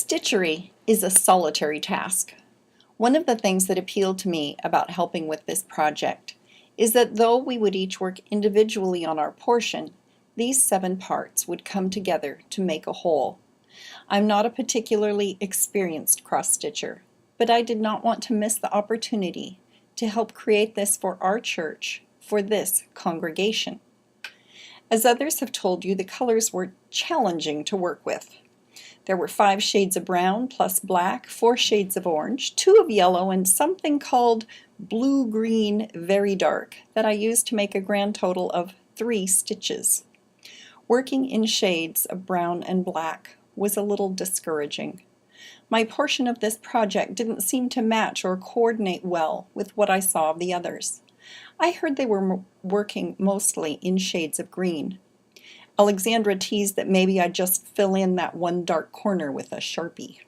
Stitchery is a solitary task. One of the things that appealed to me about helping with this project is that though we would each work individually on our portion, these 7 parts would come together to make a whole. I'm not a particularly experienced cross-stitcher, but I did not want to miss the opportunity to help create this for our church, for this congregation. As others have told you, the colors were challenging to work with. There were 5 shades of brown plus black, 4 shades of orange, 2 of yellow, and something called blue-green very dark that I used to make a grand total of 3 stitches. Working in shades of brown and black was a little discouraging. My portion of this project didn't seem to match or coordinate well with what I saw of the others. I heard they were working mostly in shades of green. Alexandra teased that maybe I'd just fill in that one dark corner with a Sharpie.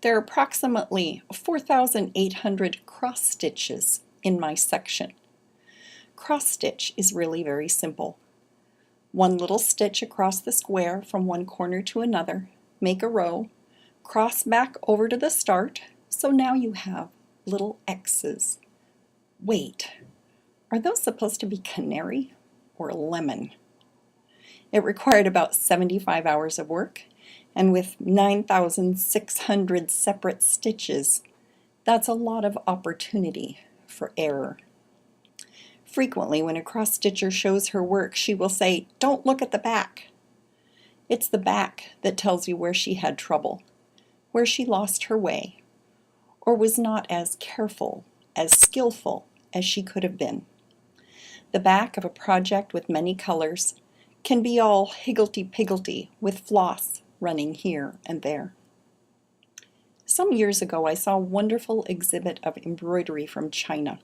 There are approximately 4,800 cross stitches in my section. Cross stitch is really very simple. One little stitch across the square from one corner to another, make a row, cross back over to the start, so now you have little X's. Wait, are those supposed to be canary or lemon? It required about 75 hours of work, and with 9,600 separate stitches, that's a lot of opportunity for error. Frequently, when a cross-stitcher shows her work, she will say, "Don't look at the back." It's the back that tells you where she had trouble, where she lost her way, or was not as careful, as skillful as she could have been. The back of a project with many colors can be all higgledy-piggledy with floss running here and there. Some years ago I saw a wonderful exhibit of embroidery from China.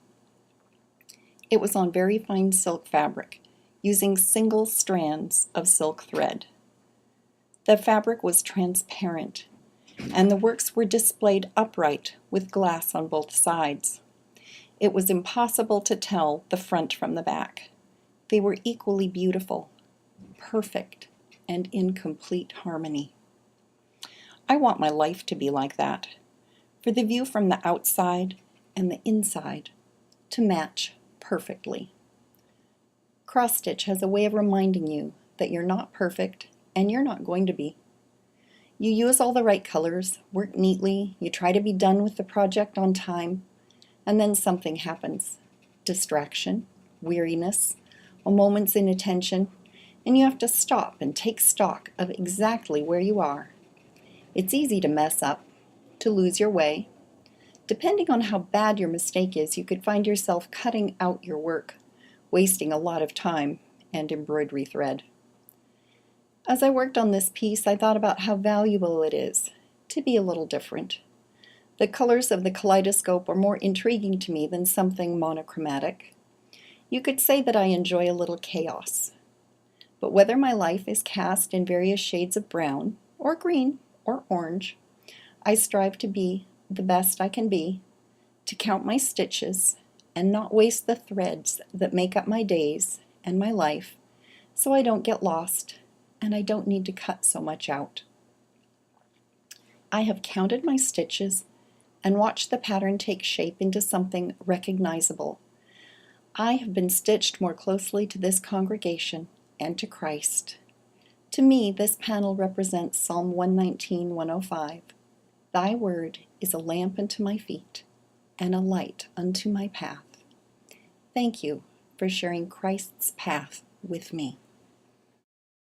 It was on very fine silk fabric, using single strands of silk thread. The fabric was transparent, and the works were displayed upright with glass on both sides. It was impossible to tell the front from the back. They were equally beautiful, perfect, and in complete harmony. I want my life to be like that, for the view from the outside and the inside to match perfectly. Cross-stitch has a way of reminding you that you're not perfect and you're not going to be. You use all the right colors, work neatly, you try to be done with the project on time, and then something happens. Distraction, weariness, a moment's inattention, and you have to stop and take stock of exactly where you are. It's easy to mess up, to lose your way. Depending on how bad your mistake is, you could find yourself cutting out your work, wasting a lot of time and embroidery thread. As I worked on this piece, I thought about how valuable it is to be a little different. The colors of the kaleidoscope are more intriguing to me than something monochromatic. You could say that I enjoy a little chaos. But whether my life is cast in various shades of brown, or green, or orange, I strive to be the best I can be, to count my stitches, and not waste the threads that make up my days and my life, so I don't get lost, and I don't need to cut so much out. I have counted my stitches and watched the pattern take shape into something recognizable. I have been stitched more closely to this congregation and to Christ. To me, this panel represents Psalm 119:105. Thy word is a lamp unto my feet and a light unto my path. Thank you for sharing Christ's path with me.